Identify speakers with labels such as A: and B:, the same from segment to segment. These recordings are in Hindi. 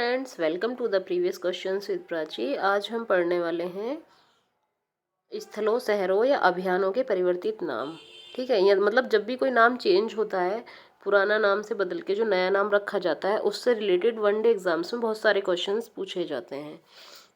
A: Friends, welcome to the previous questions with Prachi. आज हम पढ़ने वाले हैं स्थलों, शहरों या अभियानों के परिवर्तित नाम। ठीक है, या मतलब जब भी कोई नाम चेंज होता है, पुराना नाम से बदल के जो नया नाम रखा जाता है, उससे रिलेटेड वनडे एग्जाम्स में बहुत सारे क्वेश्चंस पूछे जाते हैं।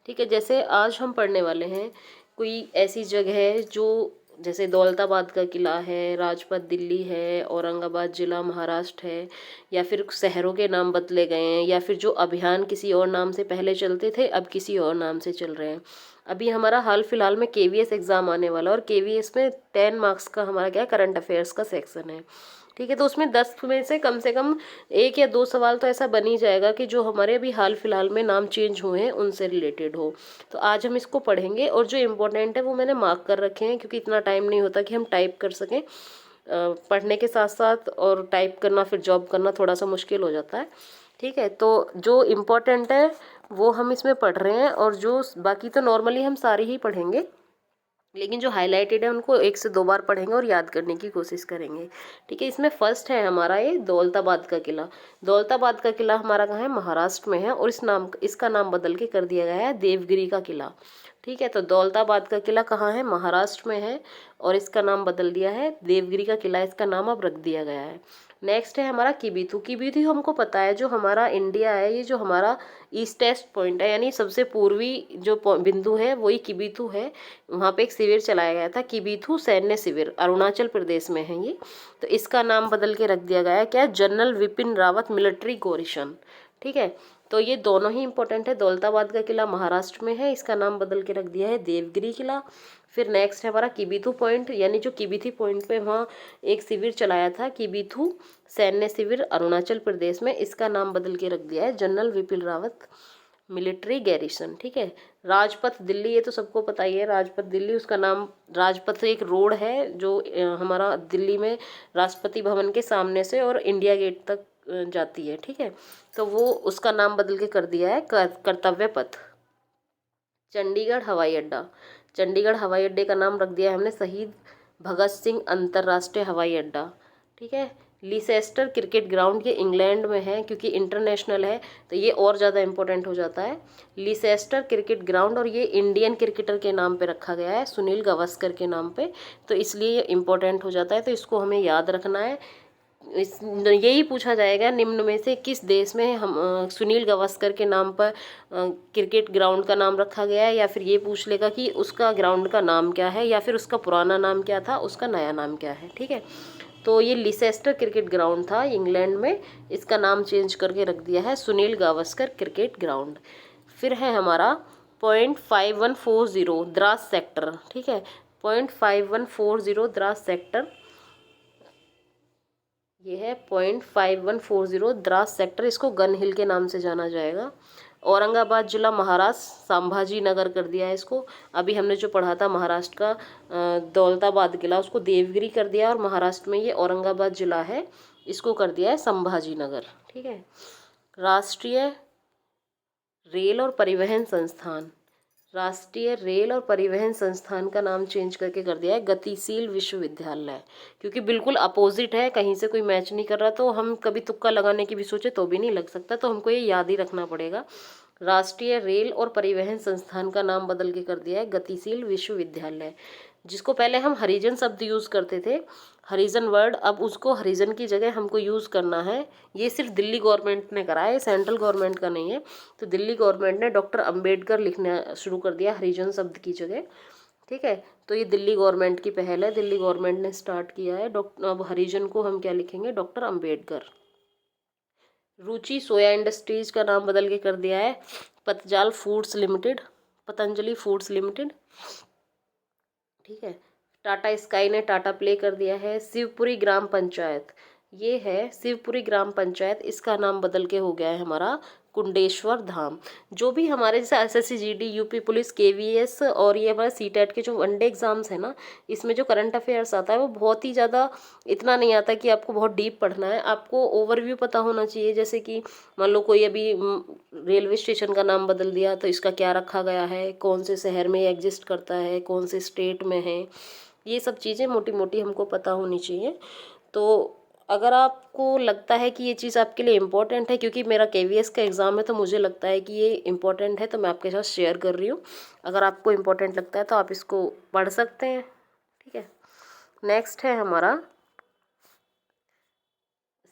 A: ठीक है, जैसे आज हम पढ़ने वाले हैं कोई ऐसी जगह है जो जैसे दौलताबाद का किला है, राजपथ दिल्ली है, औरंगाबाद ज़िला महाराष्ट्र है, या फिर शहरों के नाम बदले गए हैं, या फिर जो अभियान किसी और नाम से पहले चलते थे अब किसी और नाम से चल रहे हैं। अभी हमारा हाल फिलहाल में केवीएस एग्ज़ाम आने वाला है और केवीएस में 10 मार्क्स का हमारा क्या करंट अफेयर्स का सेक्शन है। ठीक है, तो उसमें 10 में से कम एक या दो सवाल तो ऐसा बन ही जाएगा कि जो हमारे अभी हाल फिलहाल में नाम चेंज हुए हैं उनसे रिलेटेड हो। तो आज हम इसको पढ़ेंगे और जो इम्पोर्टेंट है वो मैंने मार्क कर रखे हैं, क्योंकि इतना टाइम नहीं होता कि हम टाइप कर सकें। पढ़ने के साथ साथ और टाइप करना फिर जॉब करना थोड़ा सा मुश्किल हो जाता है। ठीक है, तो जो इम्पोर्टेंट है वो हम इसमें पढ़ रहे हैं, और जो बाकी तो नॉर्मली हम सारी ही पढ़ेंगे, लेकिन जो हाईलाइटेड है उनको एक से दो बार पढ़ेंगे और याद करने की कोशिश करेंगे। ठीक है, इसमें फर्स्ट है हमारा ये दौलताबाद का किला। दौलताबाद का किला हमारा कहाँ है? महाराष्ट्र में है, और इसका नाम बदल के कर दिया गया है देवगिरी का किला। ठीक है, तो दौलताबाद का किला कहाँ है? महाराष्ट्र में है, और इसका नाम बदल दिया है देवगिरी का किला, इसका नाम अब रख दिया गया है। नेक्स्ट है हमारा किबीथू। किबीथू हमको पता है जो हमारा इंडिया है, ये जो हमारा ईस्टेस्ट पॉइंट है, यानी सबसे पूर्वी जो बिंदु है वही किबीथू है। वहाँ पे एक शिविर चलाया गया था, किबीथू सैन्य शिविर, अरुणाचल प्रदेश में है ये। तो इसका नाम बदल के रख दिया गया है क्या? जनरल विपिन रावत मिलिट्री कोरिशन। ठीक है, तो ये दोनों ही इंपॉर्टेंट है। दौलताबाद का किला महाराष्ट्र में है, इसका नाम बदल के रख दिया है देवगिरी किला। फिर नेक्स्ट है हमारा किबीथू पॉइंट, यानी जो किबीथी पॉइंट पे वहाँ एक शिविर चलाया था, किबीथू सैन्य शिविर अरुणाचल प्रदेश में, इसका नाम बदल के रख दिया है general Bipin Rawat military garrison. ठीक है, राजपथ दिल्ली, ये तो सबको पता ही है, राजपथ दिल्ली, उसका नाम राजपथ एक रोड है जो हमारा दिल्ली में राष्ट्रपति भवन के सामने से और इंडिया गेट तक जाती है। ठीक है, तो वो उसका नाम बदल के कर दिया है कर्तव्य पथ। चंडीगढ़ हवाई अड्डा, चंडीगढ़ हवाई अड्डे का नाम रख दिया है हमने शहीद भगत सिंह अंतर्राष्ट्रीय हवाई अड्डा। ठीक है, लीसेस्टर क्रिकेट ग्राउंड, ये इंग्लैंड में है, क्योंकि इंटरनेशनल है तो ये और ज़्यादा इंपॉर्टेंट हो जाता है। लीसेस्टर क्रिकेट ग्राउंड, और ये इंडियन क्रिकेटर के नाम पे रखा गया है, सुनील गावस्कर के नाम पे, तो इसलिए ये इम्पोर्टेंट हो जाता है, तो इसको हमें याद रखना है। यही पूछा जाएगा निम्न में से किस देश में हम सुनील गावस्कर के नाम पर क्रिकेट ग्राउंड का नाम रखा गया है, या फिर ये पूछ लेगा कि उसका ग्राउंड का नाम क्या है, या फिर उसका पुराना नाम क्या था, उसका नया नाम क्या है। ठीक है, तो ये लिसेस्टर क्रिकेट ग्राउंड था इंग्लैंड में, इसका नाम चेंज करके रख दिया है सुनील गावस्कर क्रिकेट ग्राउंड। फिर है हमारा .5140 द्रास सेक्टर। ठीक है, .5140 द्रास सेक्टर, ये है .5140 द्रास सेक्टर, इसको गन हिल के नाम से जाना जाएगा। औरंगाबाद जिला महाराष्ट्र, संभाजी नगर कर दिया है इसको। अभी हमने जो पढ़ा था महाराष्ट्र का दौलताबाद किला, उसको देवगिरी कर दिया, और महाराष्ट्र में ये औरंगाबाद जिला है, इसको कर दिया है संभाजी नगर। ठीक है, राष्ट्रीय रेल और परिवहन संस्थान, राष्ट्रीय रेल और परिवहन संस्थान का नाम चेंज करके कर दिया है गतिशील विश्वविद्यालय, क्योंकि बिल्कुल अपोजिट है, कहीं से कोई मैच नहीं कर रहा, तो हम कभी तुक्का लगाने की भी सोचे तो भी नहीं लग सकता, तो हमको ये याद ही रखना पड़ेगा। राष्ट्रीय रेल और परिवहन संस्थान का नाम बदल के कर दिया है गतिशील विश्वविद्यालय। जिसको पहले हम हरिजन शब्द यूज़ करते थे, हरिजन वर्ड, अब उसको हरिजन की जगह हमको यूज़ करना है। ये सिर्फ दिल्ली गवर्नमेंट ने करा है, सेंट्रल गवर्नमेंट का नहीं है। तो दिल्ली गवर्नमेंट ने डॉक्टर अंबेडकर लिखना शुरू कर दिया हरिजन शब्द की जगह। ठीक है, तो ये दिल्ली गवर्नमेंट की पहल है, दिल्ली गवर्नमेंट ने स्टार्ट किया है। डॉक्टर, अब हरिजन को हम क्या लिखेंगे? डॉक्टर अंबेडकर। रुचि सोया इंडस्ट्रीज का नाम बदल के कर दिया है Patanjali foods limited, Patanjali foods limited. ठीक है, टाटा स्काई ने टाटा प्ले कर दिया है। शिवपुरी ग्राम पंचायत, ये है शिवपुरी ग्राम पंचायत, इसका नाम बदल के हो गया है हमारा कुंडेश्वर धाम। जो भी हमारे जैसे SSC GD, UP police, KVS और ये हमारे सीटेट के जो वनडे एग्जाम्स है ना, इसमें जो करंट अफेयर्स आता है वो बहुत ही ज़्यादा इतना नहीं आता कि आपको बहुत डीप पढ़ना है, आपको ओवरव्यू पता होना चाहिए। जैसे कि मान लो कोई अभी रेलवे स्टेशन का नाम बदल दिया तो इसका क्या रखा गया है, कौन से शहर में एग्जिस्ट करता है, कौन से स्टेट में है, ये सब चीज़ें मोटी मोटी हमको पता होनी चाहिए। तो अगर आपको लगता है कि ये चीज़ आपके लिए इम्पोर्टेंट है, क्योंकि मेरा केवीएस का एग्ज़ाम है तो मुझे लगता है कि ये इम्पोर्टेंट है, तो मैं आपके साथ शेयर कर रही हूँ। अगर आपको इम्पोर्टेंट लगता है तो आप इसको पढ़ सकते हैं। ठीक है, नेक्स्ट है हमारा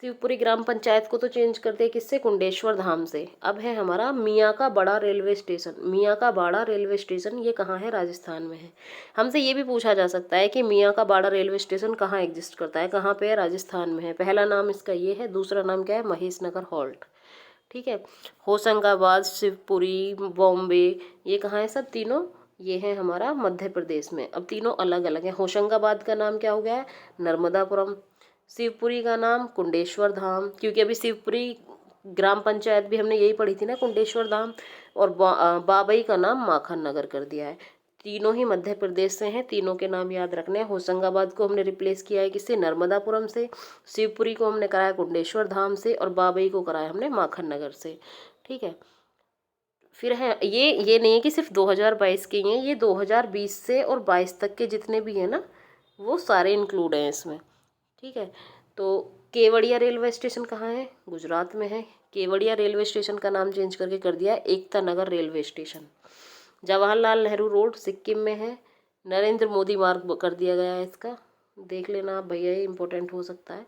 A: शिवपुरी ग्राम पंचायत को तो चेंज कर दिया, किससे? कुंडेश्वर धाम से। अब है हमारा मियाँ का बड़ा रेलवे स्टेशन। मियाँ का बाड़ा रेलवे स्टेशन ये कहाँ है? राजस्थान में है। हमसे ये भी पूछा जा सकता है कि मियाँ का बाड़ा रेलवे स्टेशन कहाँ एग्जिस्ट करता है, कहाँ पे है? राजस्थान में है। पहला नाम इसका ये है, दूसरा नाम क्या है? महेश नगर हॉल्ट। ठीक है, होशंगाबाद, शिवपुरी, बॉम्बे, ये कहाँ है सब तीनों? ये है हमारा मध्य प्रदेश में। अब तीनों अलग अलग हैं। होशंगाबाद का नाम क्या हो गया है? नर्मदापुरम। शिवपुरी का नाम कुंडेश्वर धाम, क्योंकि अभी शिवपुरी ग्राम पंचायत भी हमने यही पढ़ी थी ना, कुंडेश्वर धाम। और बाबई का नाम माखन नगर कर दिया है। तीनों ही मध्य प्रदेश से हैं, तीनों के नाम याद रखने हैं। होशंगाबाद को हमने रिप्लेस किया है किससे? नर्मदापुरम से। शिवपुरी को हमने कराया कुंडेश्वर धाम से, और बाबई को कराया हमने माखन नगर से। ठीक है, फिर है ये नहीं है कि सिर्फ 2022 के ही हैं, ये 2020 से और 22 तक के जितने भी हैं ना, वो सारे इंक्लूड हैं इसमें। ठीक है, तो केवड़िया रेलवे स्टेशन कहाँ है? गुजरात में है। केवड़िया रेलवे स्टेशन का नाम चेंज करके कर दिया है Ekta Nagar railway station. Jawaharlal Nehru road Sikkim में है। नरेंद्र मोदी मार्ग कर दिया गया है इसका, देख लेना आप भैया, ये इंपॉर्टेंट हो सकता है,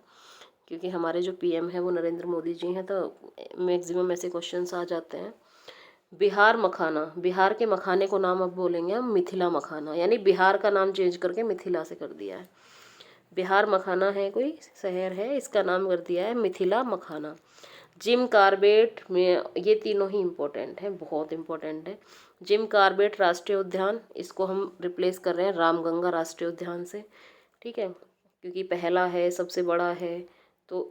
A: क्योंकि हमारे जो पीएम है वो नरेंद्र मोदी जी हैं, तो मैक्सिमम ऐसे क्वेश्चंस आ जाते हैं। बिहार मखाना, बिहार के मखाने को नाम अब बोलेंगे हम मिथिला मखाना, यानी बिहार का नाम चेंज करके मिथिला से कर दिया है। बिहार मखाना है, कोई शहर है, इसका नाम कर दिया है मिथिला मखाना। जिम कार्बेट में, ये तीनों ही इम्पोर्टेंट हैं, बहुत इम्पोर्टेंट है। जिम कार्बेट राष्ट्रीय उद्यान, इसको हम रिप्लेस कर रहे हैं रामगंगा राष्ट्रीय उद्यान से। ठीक है, क्योंकि पहला है, सबसे बड़ा है, तो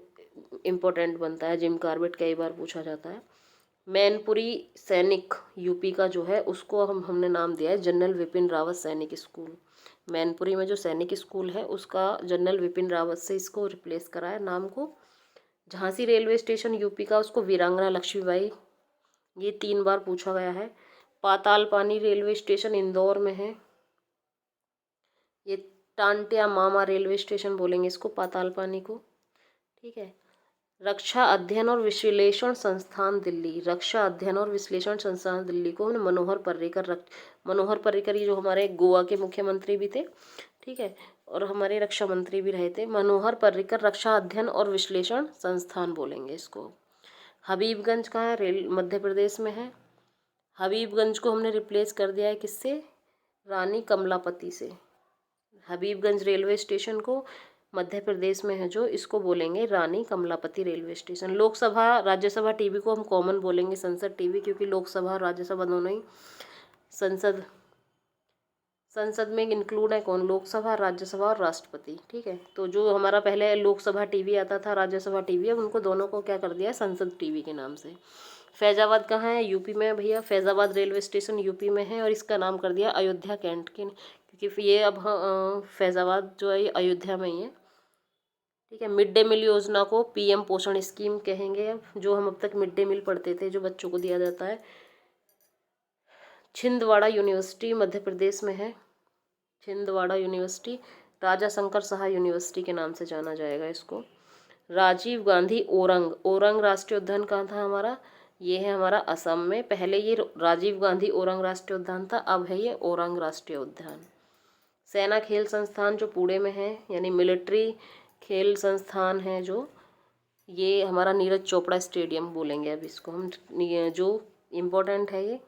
A: इम्पोर्टेंट बनता है। जिम कार्बेट कई बार पूछा जाता है। मैनपुरी सैनिक यूपी का जो है, उसको हमने नाम दिया है जनरल विपिन रावत सैनिक स्कूल। मैनपुरी में जो सैनिक स्कूल है उसका जनरल विपिन रावत से इसको रिप्लेस करा है नाम को। झांसी रेलवे स्टेशन यूपी का, उसको वीरांगना लक्ष्मीबाई, ये 3 बार पूछा गया है। पाताल पानी रेलवे स्टेशन इंदौर में है, ये टांटिया मामा रेलवे स्टेशन बोलेंगे इसको, पाताल पानी को। ठीक है, रक्षा अध्ययन और विश्लेषण संस्थान दिल्ली, रक्षा अध्ययन और विश्लेषण संस्थान दिल्ली को हमने मनोहर पर्रिकर ये जो हमारे गोवा के मुख्यमंत्री भी थे, ठीक है, और हमारे रक्षा मंत्री भी रहे थे। मनोहर पर्रिकर रक्षा अध्ययन और विश्लेषण संस्थान बोलेंगे इसको। हबीबगंज कहाँ है? मध्य प्रदेश में है। हबीबगंज को हमने रिप्लेस कर दिया है किससे? रानी कमलापति से। हबीबगंज रेलवे स्टेशन को मध्य प्रदेश में है जो, इसको बोलेंगे Rani Kamlapati railway station. Lok Sabha Rajya Sabha TV को हम कॉमन बोलेंगे संसद टीवी, क्योंकि लोकसभा और राज्यसभा दोनों ही संसद में इंक्लूड है। कौन? लोकसभा, राज्यसभा और राष्ट्रपति। ठीक है, तो जो हमारा पहले लोकसभा टीवी आता था, राज्यसभा टीवी, अब उनको दोनों को क्या कर दिया है? संसद टीवी के नाम से। फैजाबाद कहाँ है? यूपी में भैया। फैजाबाद रेलवे स्टेशन यूपी में है, और इसका नाम कर दिया अयोध्या कैंट के, क्योंकि ये अब फैजाबाद जो है ये अयोध्या में ही है। ठीक है, मिड डे मील योजना को पीएम पोषण स्कीम कहेंगे अब, जो हम अब तक मिड डे मील पढ़ते थे, जो बच्चों को दिया जाता है। छिंदवाड़ा यूनिवर्सिटी मध्य प्रदेश में है। छिंदवाड़ा यूनिवर्सिटी राजा शंकर सहाय यूनिवर्सिटी के नाम से जाना जाएगा इसको। राजीव गांधी ओरंग, ओरंग राष्ट्रीय उद्यान कहाँ था हमारा? ये है हमारा असम में। पहले ये राजीव गांधी ओरंग राष्ट्रीय उद्यान था, अब है ये ओरंग राष्ट्रीय उद्यान। सेना खेल संस्थान जो पुणे में है, यानी मिलिट्री खेल संस्थान है जो, ये हमारा नीरज चोपड़ा स्टेडियम बोलेंगे अब इसको हम। जो इम्पोर्टेंट है ये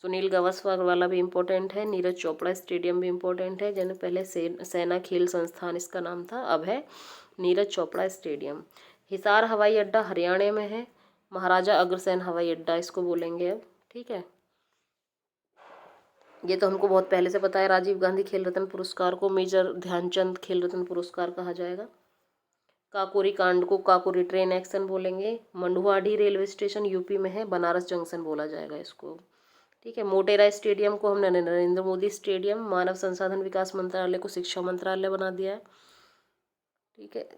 A: सुनील गावस्कर वाला भी इम्पोर्टेंट है, नीरज चोपड़ा स्टेडियम भी इम्पोर्टेंट है। जैसे पहले सेना खेल संस्थान इसका नाम था, अब है नीरज चोपड़ा स्टेडियम। हिसार हवाई अड्डा हरियाणा में है, महाराजा अग्रसेन हवाई अड्डा इसको बोलेंगे अब। ठीक है, ये तो हमको बहुत पहले से पता है। राजीव गांधी खेल रत्न पुरस्कार को मेजर ध्यानचंद खेल रत्न पुरस्कार कहा जाएगा। काकोरी कांड को काकोरी ट्रेन एक्शन बोलेंगे। मंडुआडीह रेलवे स्टेशन यूपी में है, बनारस जंक्शन बोला जाएगा इसको। ठीक है, मोटेरा स्टेडियम को हमने नरेंद्र मोदी स्टेडियम, मानव संसाधन विकास मंत्रालय को शिक्षा मंत्रालय बना दिया है। ठीक है,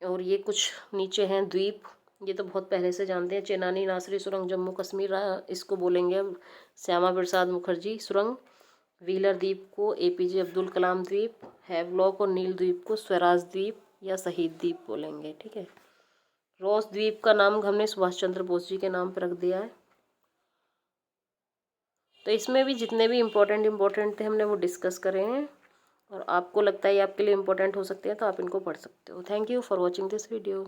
A: और ये कुछ नीचे हैं द्वीप, ये तो बहुत पहले से जानते हैं। चेनानी नासरी सुरंग जम्मू कश्मीर, इसको बोलेंगे अब श्यामा प्रसाद मुखर्जी सुरंग। व्हीलर द्वीप को एपीजे अब्दुल कलाम द्वीप। हैवलॉक और नील द्वीप को स्वराज द्वीप, या शहीद द्वीप बोलेंगे, ठीक है। रोस द्वीप का नाम हमने सुभाष चंद्र बोस जी के नाम पर रख दिया है। तो इसमें भी जितने भी इम्पोर्टेंट थे हमने वो डिस्कस करे हैं, और आपको लगता है ये आपके लिए इम्पोर्टेंट हो सकते हैं तो आप इनको पढ़ सकते हो। Thank you for watching this video.